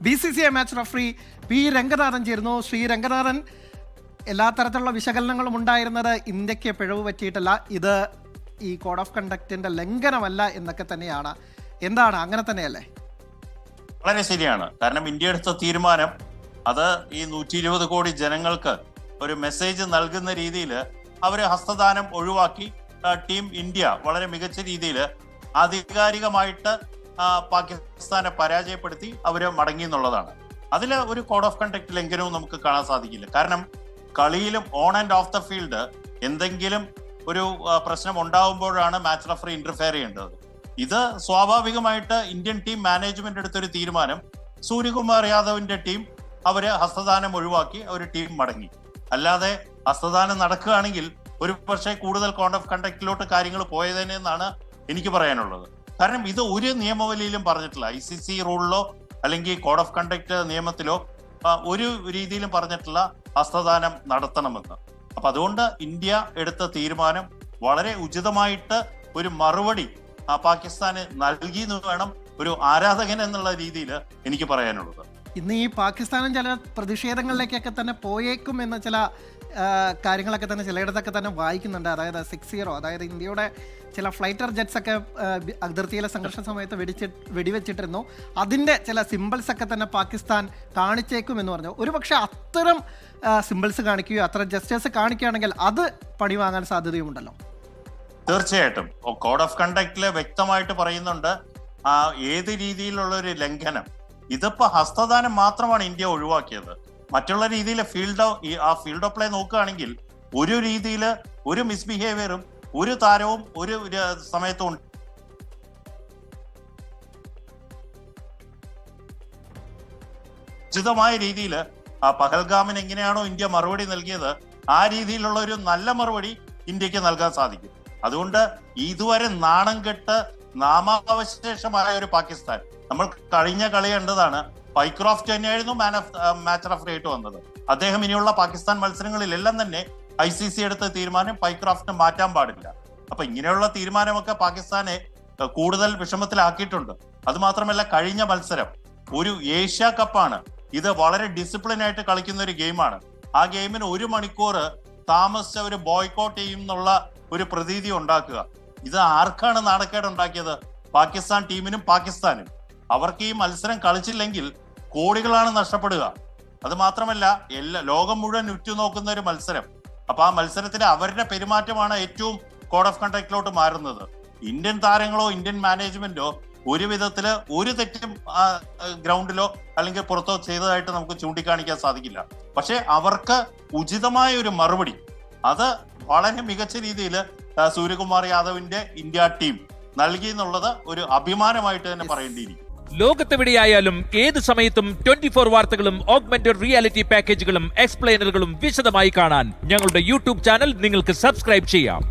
BCCI match referee P Ranganathan ചേരുന്നു. ശ്രീ രംഗനാഥൻ, എല്ലാ തരത്തിലുള്ള വിശകലനങ്ങളും ഉണ്ടായിരുന്നത് ഇന്ത്യക്ക് പിഴവ് പറ്റിയിട്ടല്ല, ഇത് ഈ കോഡ് ഓഫ് കണ്ടക്റ്റിന്റെ ലംഘനമല്ല എന്നൊക്കെ തന്നെയാണ്. എന്താണ്, അങ്ങനെ തന്നെയല്ലേ? വളരെ ശരിയാണ്. കാരണം ഇന്ത്യ എടുത്ത തീരുമാനം അത് ഈ 120 കോടി ജനങ്ങൾക്ക് ഒരു മെസ്സേജ് നൽകുന്ന രീതിയിൽ അവർ ഹസ്തദാനം ഒഴിവാക്കി ടീം ഇന്ത്യ വളരെ മികച്ച രീതിയിൽ ആധികാരികമായിട്ട് പാകിസ്ഥാനെ പരാജയപ്പെടുത്തി അവർ മടങ്ങി എന്നുള്ളതാണ്. അതിൽ ഒരു കോഡ് ഓഫ് കണ്ടക്ട് ലംഘനവും നമുക്ക് കാണാൻ സാധിക്കില്ല. കാരണം കളിയിലും on and of the field എന്തെങ്കിലും ഒരു പ്രശ്നം ഉണ്ടാവുമ്പോഴാണ് മാച്ച് റഫറി ഇന്റർഫെയർ ചെയ്യേണ്ടത്. ഇത് സ്വാഭാവികമായിട്ട് ഇന്ത്യൻ ടീം മാനേജ്മെന്റ് എടുത്തൊരു തീരുമാനം. സൂര്യകുമാർ യാദവിന്റെ ടീം അവര് ഹസ്തദാനം ഒഴിവാക്കി ഒരു ടീം മടങ്ങി. അല്ലാതെ ഹസ്തദാനം നടക്കുകയാണെങ്കിൽ ഒരു പക്ഷേ കൂടുതൽ കോഡ് ഓഫ് കണ്ടക്റ്റിലോട്ട് കാര്യങ്ങൾ പോയതെന്നാണ് എനിക്ക് പറയാനുള്ളത്. കാരണം ഇത് ഒരു നിയമവലിയിലും പറഞ്ഞിട്ടില്ല. ICC റൂളിലോ അല്ലെങ്കിൽ കോഡ് ഓഫ് കണ്ടക്ട് നിയമത്തിലോ ഒരു രീതിയിലും പറഞ്ഞിട്ടില്ല ഹസ്തദാനം നടത്തണമെന്ന്. അപ്പൊ അതുകൊണ്ട് ഇന്ത്യ എടുത്ത തീരുമാനം വളരെ ഉചിതമായിട്ട് ഒരു മറുപടി പാകിസ്ഥാന് നൽകി എന്ന് വേണം ഒരു ആരാധകൻ എന്നുള്ള രീതിയിൽ എനിക്ക് പറയാനുള്ളത്. ഇന്ന് ഈ പാകിസ്ഥാനും ചില പ്രതിഷേധങ്ങളിലേക്കൊക്കെ തന്നെ പോയേക്കും എന്ന ചില കാര്യങ്ങളൊക്കെ തന്നെ ചിലയിടത്തൊക്കെ തന്നെ വായിക്കുന്നുണ്ട്. അതായത് 6-0, അതായത് ഇന്ത്യയുടെ ചില ഫ്ലൈറ്റർ ജെറ്റ്സ് ഒക്കെ അതിർത്തിയിലെ സംഘർഷ സമയത്ത് വെടിവെച്ചിട്ടിരുന്നു. അതിൻ്റെ ചില സിമ്പിൾസ് ഒക്കെ തന്നെ പാകിസ്ഥാൻ കാണിച്ചേക്കും എന്ന് പറഞ്ഞു. ഒരു പക്ഷേ അത്തരം സിമ്പിൾസ് കാണിക്കുകയോ അത്തരം ജസ്റ്റേഴ്സ് കാണിക്കുകയാണെങ്കിൽ അത് പണി വാങ്ങാൻ സാധ്യതയുമുണ്ടല്ലോ. തീർച്ചയായിട്ടും കോഡ് ഓഫ് കണ്ടക്റ്റില് വ്യക്തമായിട്ട് പറയുന്നുണ്ട് ഏത് രീതിയിലുള്ള ഒരു ലംഘനം. ഇതിപ്പോ ഹസ്തദാനം മാത്രമാണ് ഇന്ത്യ ഒഴിവാക്കിയത്. മറ്റുള്ള രീതിയിൽ ഫീൽഡ് ഓഫ് പ്ലേ നോക്കുകയാണെങ്കിൽ ഒരു രീതിയിൽ ഒരു മിസ്ബിഹേവിയറും ഒരു താരവും ഒരു സമയത്തും ഉചിതമായ രീതിയിൽ പഹൽഗാമിന് എങ്ങനെയാണോ ഇന്ത്യ മറുപടി നൽകിയത് ആ രീതിയിലുള്ള ഒരു നല്ല മറുപടി ഇന്ത്യക്ക് നൽകാൻ സാധിക്കും. അതുകൊണ്ട് ഇതുവരെ നാണം കെട്ട് നാമാവശേഷമായ ഒരു പാകിസ്ഥാൻ, നമ്മൾ കഴിഞ്ഞ കളി കണ്ടതാണ്. പൈക്രോഫ്റ്റ് തന്നെയായിരുന്നു മാച്ച് റഫറി ആയിട്ട് വന്നത്. അദ്ദേഹം ഇനിയുള്ള പാകിസ്ഥാൻ മത്സരങ്ങളിലെല്ലാം തന്നെ ICC എടുത്ത തീരുമാനം പൈക്രോഫ്റ്റിനെ മാറ്റാൻ പാടില്ല. അപ്പൊ ഇങ്ങനെയുള്ള തീരുമാനമൊക്കെ പാകിസ്ഥാനെ കൂടുതൽ വിഷമത്തിലാക്കിയിട്ടുണ്ട്. അത് മാത്രമല്ല, കഴിഞ്ഞ മത്സരം ഒരു ഏഷ്യ കപ്പാണ്. ഇത് വളരെ ഡിസിപ്ലിൻ ആയിട്ട് കളിക്കുന്ന ഒരു ഗെയിമാണ്. ആ ഗെയിമിന് 1 മണിക്കൂർ താമസിച്ച ഒരു ബോയ്ക്കോട്ട് ചെയ്യും എന്നുള്ള ഒരു പ്രതീതി ഉണ്ടാക്കുക. ഇത് ആർക്കാണ് നാണക്കേട് ഉണ്ടാക്കിയത്? പാകിസ്ഥാൻ ടീമിനും പാകിസ്ഥാനും. അവർക്ക് ഈ മത്സരം കളിച്ചില്ലെങ്കിൽ കോടികളാണ് നഷ്ടപ്പെടുക. അത് മാത്രമല്ല, ലോകം മുഴുവൻ ഉറ്റുനോക്കുന്ന ഒരു മത്സരം. അപ്പൊ ആ മത്സരത്തിൽ അവരുടെ പെരുമാറ്റമാണ് ഏറ്റവും കോഡ് ഓഫ് കണ്ടക്റ്റിലോട്ട് മാറുന്നത്. ഇന്ത്യൻ താരങ്ങളോ ഇന്ത്യൻ മാനേജ്മെന്റോ ഒരു വിധത്തില് ഒരു തെറ്റും ഗ്രൗണ്ടിലോ അല്ലെങ്കിൽ പുറത്തോ ചെയ്തതായിട്ട് നമുക്ക് ചൂണ്ടിക്കാണിക്കാൻ സാധിക്കില്ല. പക്ഷെ അവർക്ക് ഉചിതമായ ഒരു മറുപടി അത് വളരെ മികച്ച രീതിയിൽ സൂര്യകുമാർ യാദവിന്റെ ഇന്ത്യ ടീം നൽകി എന്നുള്ളത് ഒരു അഭിമാനമായിട്ട് തന്നെ പറയേണ്ടിയിരിക്കും. ലോകത്തെവിടെയായാലും ഏത് സമയത്തും 24 വാർത്തകളും ഓഗ്മെന്റഡ് റിയാലിറ്റി പാക്കേജുകളും എക്സ്പ്ലെയിനറുകളും വിശദമായി കാണാൻ ഞങ്ങളുടെ YouTube ചാനൽ നിങ്ങൾക്ക് സബ്സ്ക്രൈബ് ചെയ്യാം.